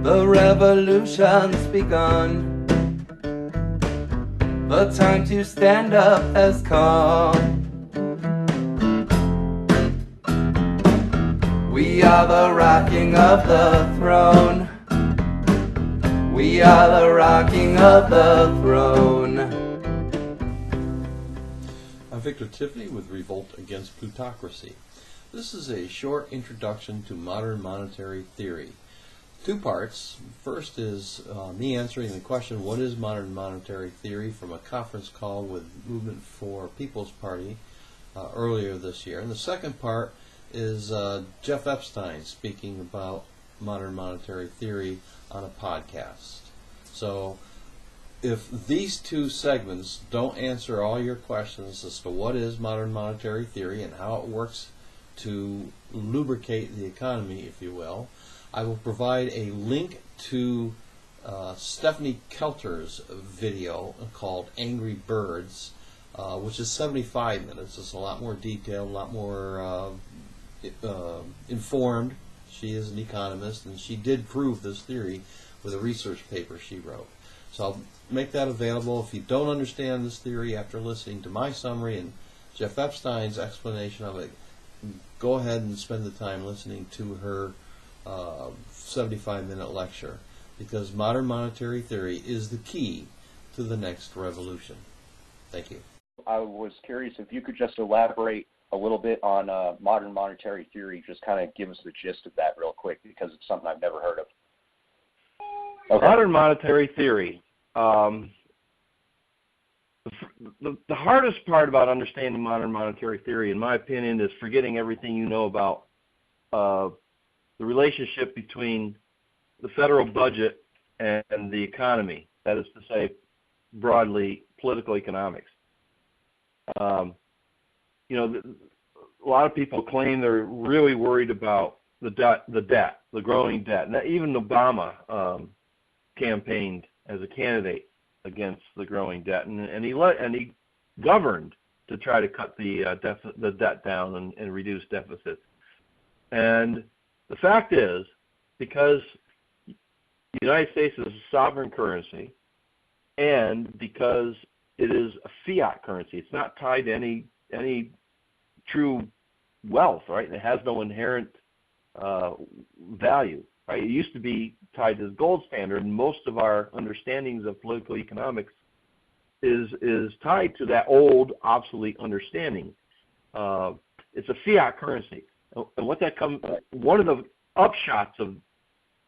The revolution's begun. The time to stand up has come. We are the rocking of the throne. We are the rocking of the throne. I'm Victor Tiffany with Revolt Against Plutocracy. This is a short introduction to modern monetary theory. Two parts. First is me answering the question, what is modern monetary theory, from a conference call with Movement for People's Party earlier this year. And the second part is Jeff Epstein speaking about modern monetary theory on a podcast. So if these two segments don't answer all your questions as to what is modern monetary theory and how it works to lubricate the economy, if you will, I will provide a link to Stephanie Kelter's video called Angry Birds, which is 75 minutes. It's a lot more detailed, a lot more informed. She is an economist, and she did prove this theory with a research paper she wrote. So I'll make that available. If you don't understand this theory after listening to my summary and Jeff Epstein's explanation of it, go ahead and spend the time listening to her 75-minute lecture, because modern monetary theory is the key to the next revolution. Thank you. I was curious if you could just elaborate a little bit on modern monetary theory, just kind of give us the gist of that real quick, because it's something I've never heard of. Okay. Modern monetary theory. The hardest part about understanding modern monetary theory, in my opinion, is forgetting everything you know about the relationship between the federal budget and the economy. That is to say, broadly, political economics. A lot of people claim they're really worried about the debt, the growing debt. And even Obama campaigned as a candidate against the growing debt, and he governed to try to cut the debt down and reduce deficits. And the fact is, because the United States is a sovereign currency, and because it is a fiat currency, it's not tied to any true wealth, right? It has no inherent value, right? It used to be tied to the gold standard, and most of our understandings of political economics is tied to that old, obsolete understanding. It's a fiat currency. And one of the upshots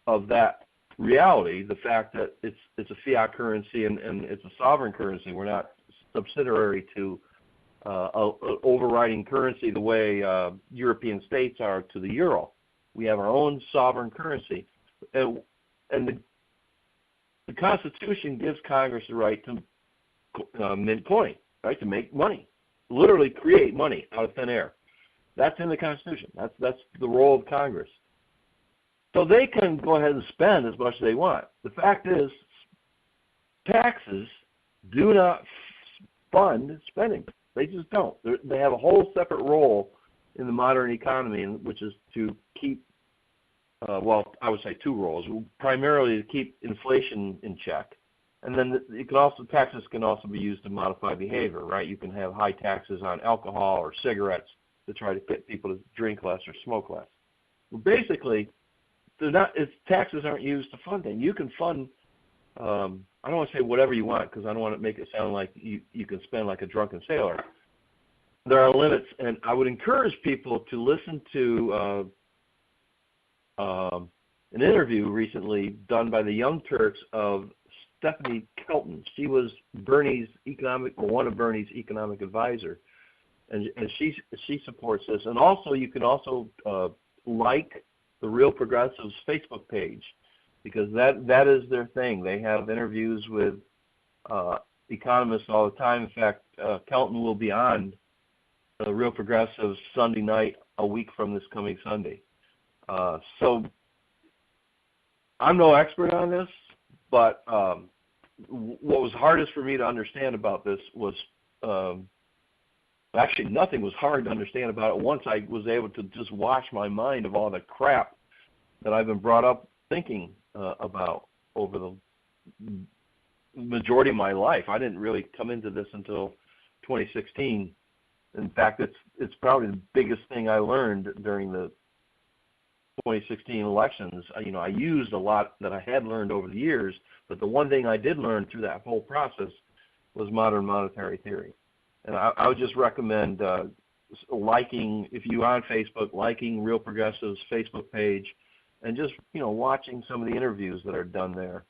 of that reality, the fact that it's a fiat currency and it's a sovereign currency. We're not subsidiary to an overriding currency the way European states are to the euro. We have our own sovereign currency, and the Constitution gives Congress the right to mint coin, right, to make money, literally create money out of thin air. That's in the Constitution. That's the role of Congress. So they can go ahead and spend as much as they want. The fact is, taxes do not fund spending. They just don't. They have a whole separate role in the modern economy, which is to keep, I would say two roles. Primarily to keep inflation in check. And then taxes can also be used to modify behavior, right? You can have high taxes on alcohol or cigarettes to try to get people to drink less or smoke less. Well, basically, taxes aren't used to fund things. You can fund, I don't want to say whatever you want, because I don't want to make it sound like you can spend like a drunken sailor. There are limits, and I would encourage people to listen to an interview recently done by the Young Turks of Stephanie Kelton. She was one of Bernie's economic advisor. And she supports this. And also, you can also like the Real Progressives Facebook page, because that is their thing. They have interviews with economists all the time. In fact, Kelton will be on Real Progressives Sunday night, a week from this coming Sunday. So I'm no expert on this, but what was hardest for me to understand about this was actually nothing was hard to understand about it once I was able to just wash my mind of all the crap that I've been brought up thinking about over the majority of my life. I didn't really come into this until 2016. In fact, it's probably the biggest thing I learned during the 2016 elections. I used a lot that I had learned over the years, but the one thing I did learn through that whole process was modern monetary theory. And I would just recommend liking, if you're on Facebook, liking Real Progressive's Facebook page, and just watching some of the interviews that are done there.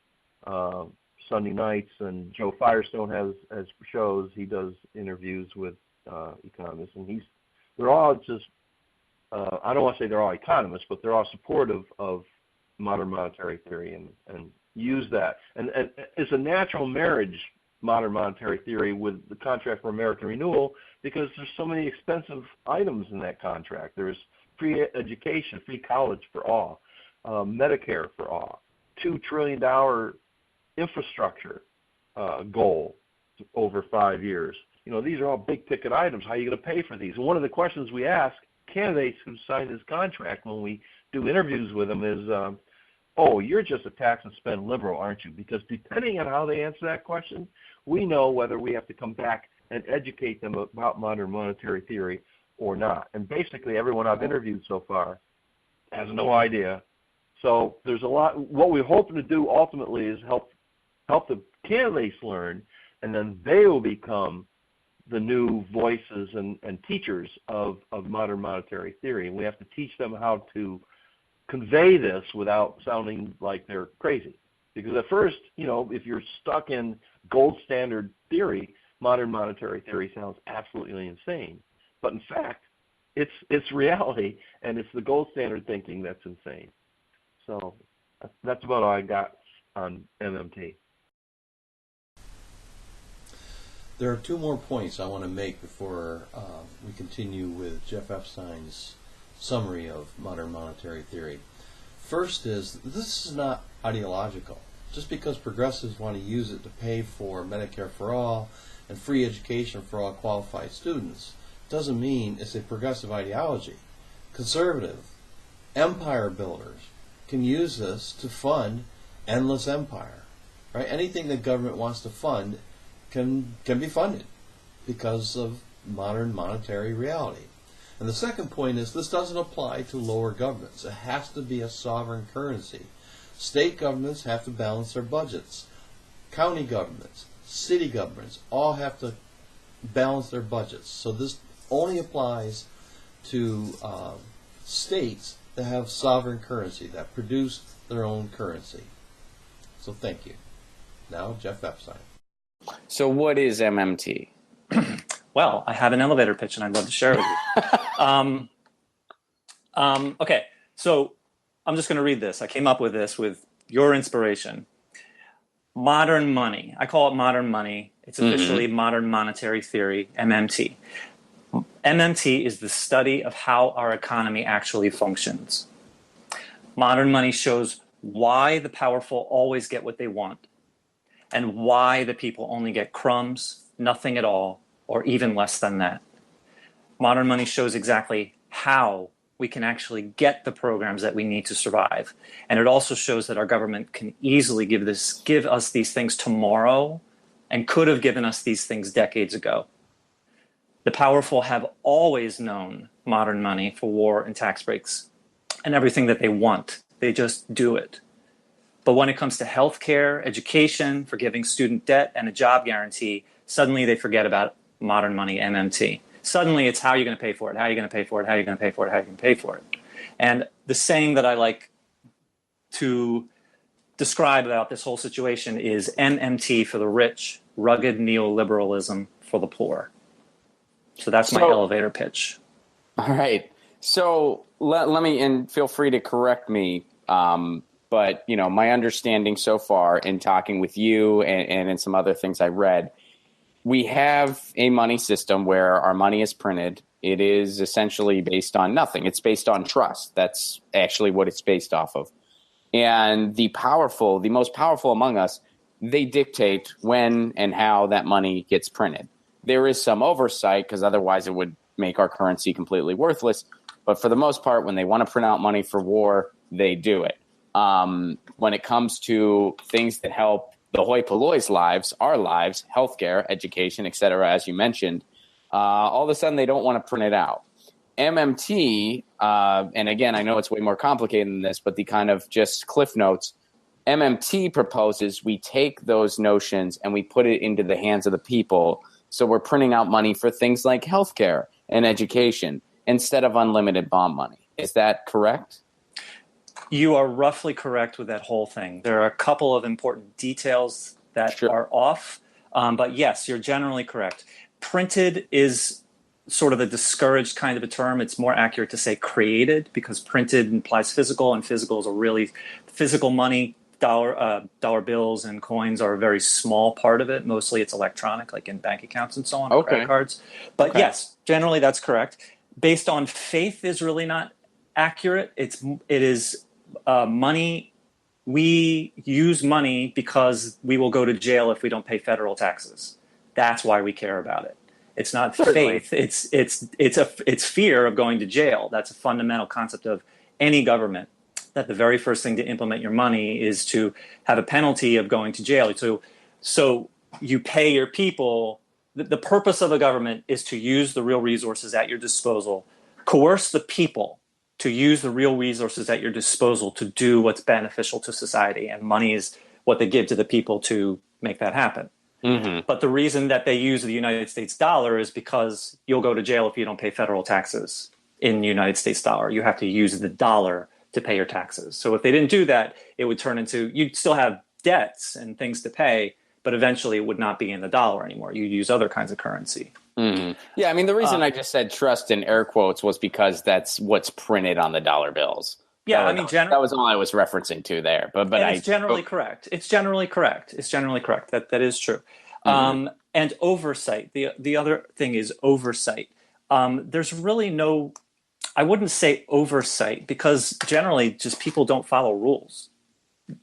Sunday nights, and Joe Firestone has shows. He does interviews with economists, and they're all just I don't want to say they're all economists, but they're all supportive of modern monetary theory and use that. And it's a natural marriage, modern monetary theory, with the Contract for American Renewal, because there's so many expensive items in that contract. There's free education, free college for all, Medicare for all, $2 trillion infrastructure goal over 5 years. These are all big ticket items. How are you going to pay for these? And one of the questions we ask candidates who sign this contract when we do interviews with them is, oh, you're just a tax and spend liberal, aren't you? Because depending on how they answer that question, we know whether we have to come back and educate them about modern monetary theory or not. And basically everyone I've interviewed so far has no idea. So there's a lot. What we're hoping to do ultimately is help the candidates learn, and then they will become the new voices and teachers of modern monetary theory. And we have to teach them how to convey this without sounding like they're crazy. Because at first, if you're stuck in gold standard theory, modern monetary theory sounds absolutely insane. But in fact, it's reality, and it's the gold standard thinking that's insane. So that's about all I got on MMT. There are two more points I want to make before we continue with Jeff Epstein's summary of modern monetary theory. First is, this is not ideological. Just because progressives want to use it to pay for Medicare for all and free education for all qualified students doesn't mean it's a progressive ideology. Conservative, empire builders can use this to fund endless empire. Right? Anything the government wants to fund can be funded because of modern monetary reality. And the second point is, this doesn't apply to lower governments. It has to be a sovereign currency. State governments have to balance their budgets. County governments, city governments, all have to balance their budgets. So this only applies to states that have sovereign currency, that produce their own currency. So thank you. Now, Jeff Epstein. So what is MMT? Well, I have an elevator pitch, and I'd love to share it with you. Okay, so I'm just going to read this. I came up with this with your inspiration. Modern money. I call it modern money. It's officially modern monetary theory, MMT. MMT is the study of how our economy actually functions. Modern money shows why the powerful always get what they want, and why the people only get crumbs, nothing at all, or even less than that. Modern money shows exactly how we can actually get the programs that we need to survive. And it also shows that our government can easily give us these things tomorrow, and could have given us these things decades ago. The powerful have always known modern money for war and tax breaks and everything that they want. They just do it. But when it comes to healthcare, education, forgiving student debt, and a job guarantee, suddenly they forget about modern money, MMT. Suddenly it's how you're going to pay for it, how you're going to pay for it, how you're going to pay for it, how you're going to pay for it. And the saying that I like to describe about this whole situation is MMT for the rich, rugged neoliberalism for the poor. So that's my elevator pitch. All right. So let me, and feel free to correct me, but my understanding so far in talking with you and in some other things I read, we have a money system where our money is printed. It is essentially based on nothing. It's based on trust. That's actually what it's based off of. And the powerful, the most powerful among us, they dictate when and how that money gets printed. There is some oversight, because otherwise it would make our currency completely worthless. But for the most part, when they want to print out money for war, they do it. when it comes to things that help the hoi polloi's lives, our lives, healthcare, education, et cetera, as you mentioned, all of a sudden they don't want to print it out. MMT, and again, I know it's way more complicated than this, but the kind of just cliff notes, MMT proposes we take those notions and we put it into the hands of the people. So we're printing out money for things like healthcare and education instead of unlimited bond money. Is that correct? You are roughly correct with that whole thing. There are a couple of important details that are off, but yes, you're generally correct. Printed is sort of a discouraged kind of a term. It's more accurate to say created, because printed implies physical, and physical is a really physical money. Dollar bills and coins are a very small part of it. Mostly it's electronic, like in bank accounts and so on, or credit cards. But yes, generally that's correct. Based on faith is really not accurate. It is money. We use money because we will go to jail if we don't pay federal taxes. That's why we care about it. It's not faith. It's fear of going to jail. That's a fundamental concept of any government. That the very first thing to implement your money is to have a penalty of going to jail. So you pay your people. The purpose of a government is to use the real resources at your disposal, coerce the people to use the real resources at your disposal to do what's beneficial to society. And money is what they give to the people to make that happen. Mm-hmm. But the reason that they use the United States dollar is because you'll go to jail if you don't pay federal taxes in the United States dollar. You have to use the dollar to pay your taxes. So if they didn't do that, it would turn into, you'd still have debts and things to pay, but eventually it would not be in the dollar anymore. You'd use other kinds of currency. Mm-hmm. Yeah, I mean, the reason I just said trust in air quotes was because that's what's printed on the dollar bills. Yeah, that was all I was referencing to there. But it's generally correct. It's generally correct. That is true. Mm-hmm. And oversight. The other thing is oversight. There's really no, I wouldn't say oversight, because generally just people don't follow rules.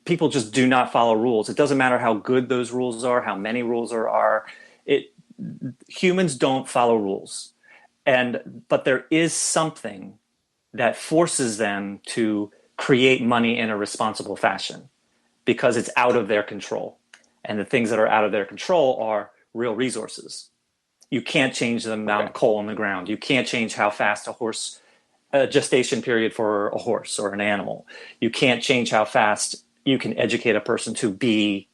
People just do not follow rules. It doesn't matter how good those rules are, how many rules there are. Humans don't follow rules. But there is something that forces them to create money in a responsible fashion because it's out of their control. And the things that are out of their control are real resources. You can't change the amount of coal in the ground. You can't change how fast a gestation period for a horse or an animal. You can't change how fast you can educate a person to be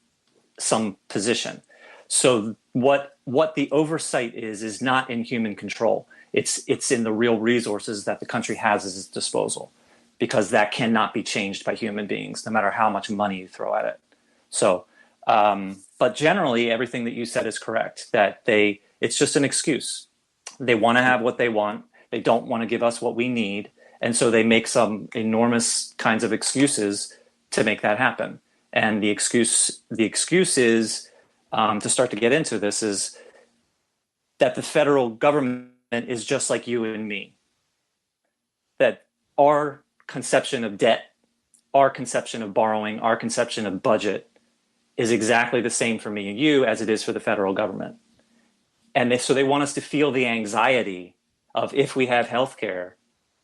some position. So what the oversight is not in human control. It's in the real resources that the country has at its disposal, because that cannot be changed by human beings, no matter how much money you throw at it. So, but generally everything that you said is correct, that it's just an excuse. They want to have what they want. They don't want to give us what we need. And so they make some enormous kinds of excuses to make that happen. And the excuse is, to start to get into this, is that the federal government is just like you and me. That our conception of debt, our conception of borrowing, our conception of budget is exactly the same for me and you as it is for the federal government. And so they want us to feel the anxiety of, if we have healthcare,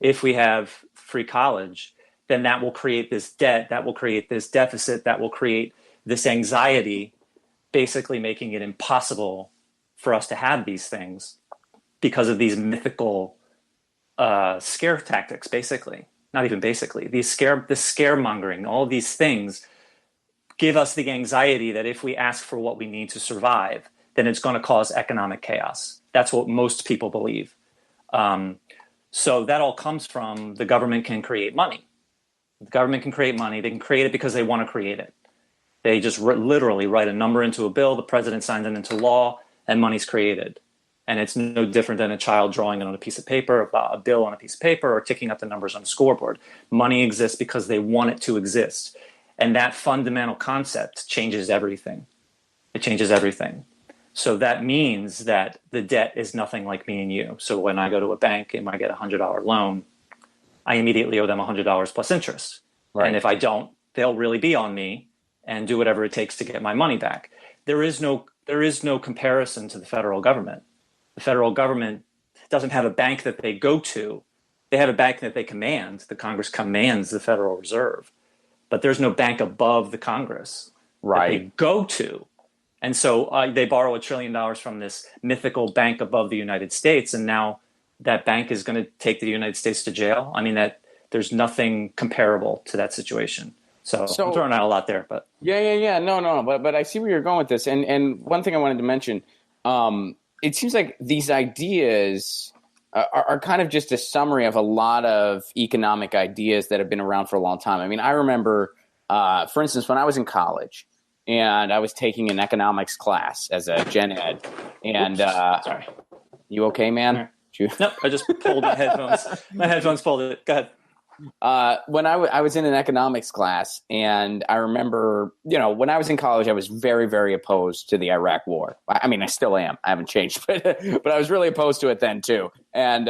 if we have free college, then that will create this debt, that will create this deficit, that will create this anxiety, basically making it impossible for us to have these things because of these mythical scare tactics, basically. Not even basically. This scaremongering, all these things give us the anxiety that if we ask for what we need to survive, then it's going to cause economic chaos. That's what most people believe. So that all comes from the government can create money. The government can create money. They can create it because they want to create it. They just literally write a number into a bill, the president signs it into law, and money's created. And it's no different than a child drawing it on a piece of paper, a bill on a piece of paper, or ticking up the numbers on a scoreboard. Money exists because they want it to exist. And that fundamental concept changes everything. It changes everything. So that means that the debt is nothing like me and you. So when I go to a bank and I get a $100 loan, I immediately owe them $100 plus interest. Right. And if I don't, they'll really be on me and do whatever it takes to get my money back. There is no comparison to the federal government. The federal government doesn't have a bank that they go to. They have a bank that they command. The Congress commands the Federal Reserve. but there's no bank above the Congress that they go to. And so they borrow $1 trillion from this mythical bank above the United States, and now that bank is going to take the United States to jail. I mean, that there's nothing comparable to that situation. So I'm throwing out a lot there, but no, but I see where you're going with this. And one thing I wanted to mention, it seems like these ideas are kind of just a summary of a lot of economic ideas that have been around for a long time. I mean, I remember, for instance, when I was in college and I was taking an economics class as a gen ed, and sorry, you okay, man? Nope, I just pulled my headphones. My headphones pulled it. Go ahead. When I was in an economics class, and I remember, when I was in college, I was very, very opposed to the Iraq War. I mean, I still am. I haven't changed, but I was really opposed to it then too. And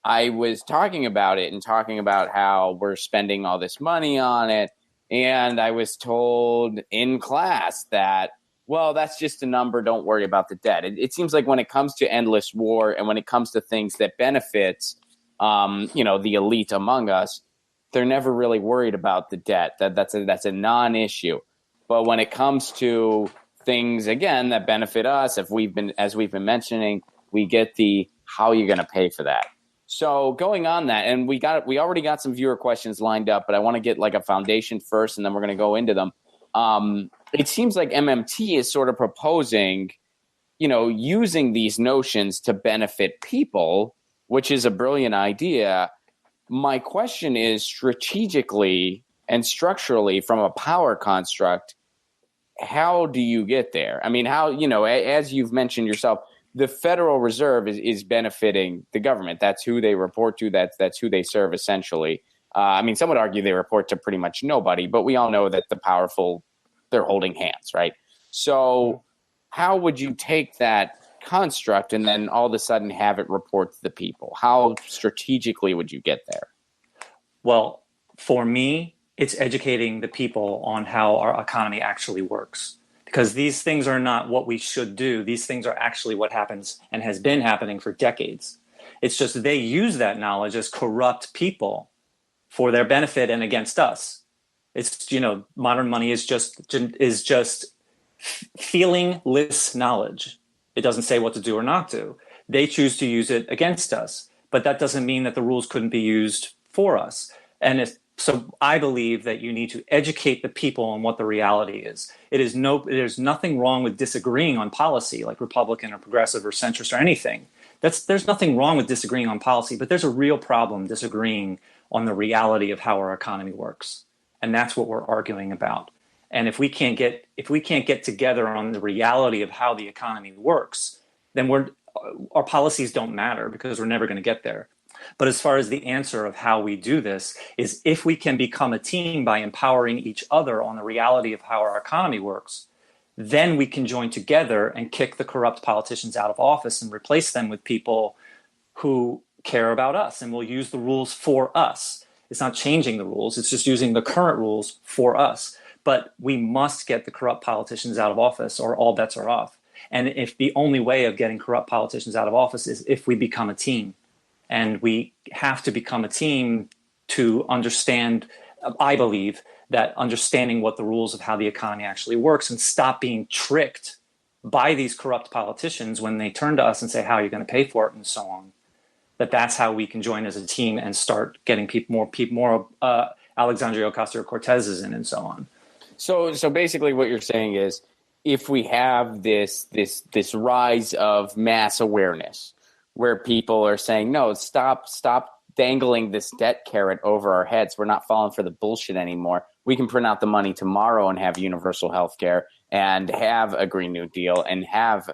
I was talking about it and talking about how we're spending all this money on it. And I was told in class that, well, that's just a number. Don't worry about the debt. It seems like when it comes to endless war and when it comes to things that benefits the elite among us, they're never really worried about the debt. That's a non-issue. But when it comes to things, again, that benefit us, as we've been mentioning, we get the how are you going to pay for that? So going on that, and we already got some viewer questions lined up, but I want to get like a foundation first, and then we're going to go into them. It seems like MMT is sort of proposing, using these notions to benefit people, which is a brilliant idea. My question is, strategically and structurally, from a power construct, how do you get there? I mean, how, as you've mentioned yourself, the Federal Reserve is benefiting the government. That's who they report to. That's who they serve, essentially. I mean, some would argue they report to pretty much nobody, but we all know that the powerful, they're holding hands, right? So how would you take that construct and then all of a sudden have it report to the people? How strategically would you get there? Well, for me, it's educating the people on how our economy actually works. Because these things are not what we should do. These things are actually what happens and has been happening for decades. It's just they use that knowledge as corrupt people for their benefit and against us. It's, modern money is just feelingless knowledge. It doesn't say what to do or not do. They choose to use it against us, but that doesn't mean that the rules couldn't be used for us. And so I believe that you need to educate the people on what the reality is. There's nothing wrong with disagreeing on policy, like Republican or progressive or centrist or anything. There's nothing wrong with disagreeing on policy, but there's a real problem disagreeing on the reality of how our economy works. And that's what we're arguing about. And if we can't get together on the reality of how the economy works, then our policies don't matter because we're never going to get there. But as far as the answer of how we do this is if we can become a team by empowering each other on the reality of how our economy works, then we can join together and kick the corrupt politicians out of office and replace them with people who care about us and will use the rules for us. It's not changing the rules. It's just using the current rules for us. But we must get the corrupt politicians out of office or all bets are off. And if the only way of getting corrupt politicians out of office is if we become a team. And we have to become a team to understand, I believe, that understanding what the rules of how the economy actually works and stop being tricked by these corrupt politicians when they turn to us and say, how are you going to pay for it and so on. That's how we can join as a team and start getting more Alexandria Ocasio-Cortez's in and so on. So basically what you're saying is if we have this rise of mass awareness, where people are saying, no, stop dangling this debt carrot over our heads. We're not falling for the bullshit anymore. We can print out the money tomorrow and have universal health care and have a Green New Deal and have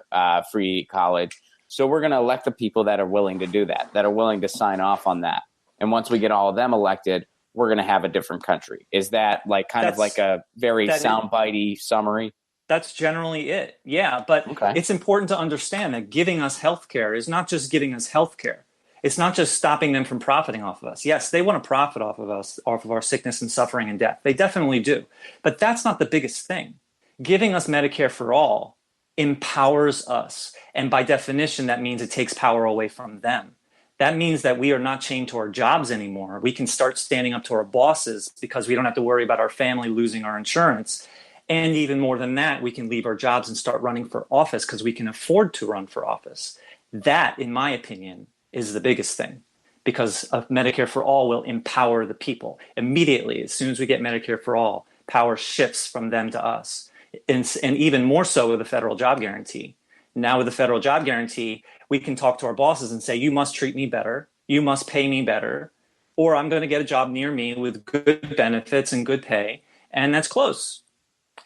free college. So we're going to elect the people that are willing to do that are willing to sign off on that. And once we get all of them elected, we're going to have a different country. Is that of like a very soundbitey summary? That's generally it. Yeah, but It's important to understand that giving us health care is not just giving us health care. It's not just stopping them from profiting off of us. Yes, they want to profit off of us, off of our sickness and suffering and death. They definitely do. But that's not the biggest thing. Giving us Medicare for all empowers us. And by definition, that means it takes power away from them. That means that we are not chained to our jobs anymore. We can start standing up to our bosses because we don't have to worry about our family losing our insurance. And even more than that, we can leave our jobs and start running for office because we can afford to run for office. That, in my opinion, is the biggest thing, because of Medicare for All will empower the people. Immediately, as soon as we get Medicare for All, power shifts from them to us. And even more so with the federal job guarantee. Now with the federal job guarantee, we can talk to our bosses and say, you must treat me better, you must pay me better, or I'm going to get a job near me with good benefits and good pay, and that's close.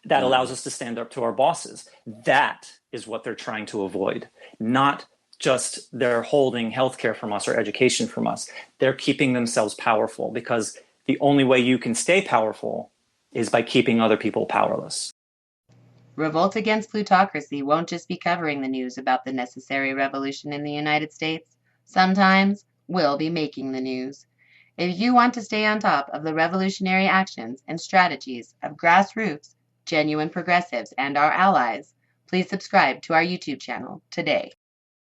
That allows us to stand up to our bosses. That is what they're trying to avoid, not just they're holding healthcare from us or education from us. They're keeping themselves powerful, because the only way you can stay powerful is by keeping other people powerless. Revolt Against Plutocracy won't just be covering the news about the necessary revolution in the United States. Sometimes we'll be making the news. If you want to stay on top of the revolutionary actions and strategies of grassroots, genuine progressives, and our allies, please subscribe to our YouTube channel today.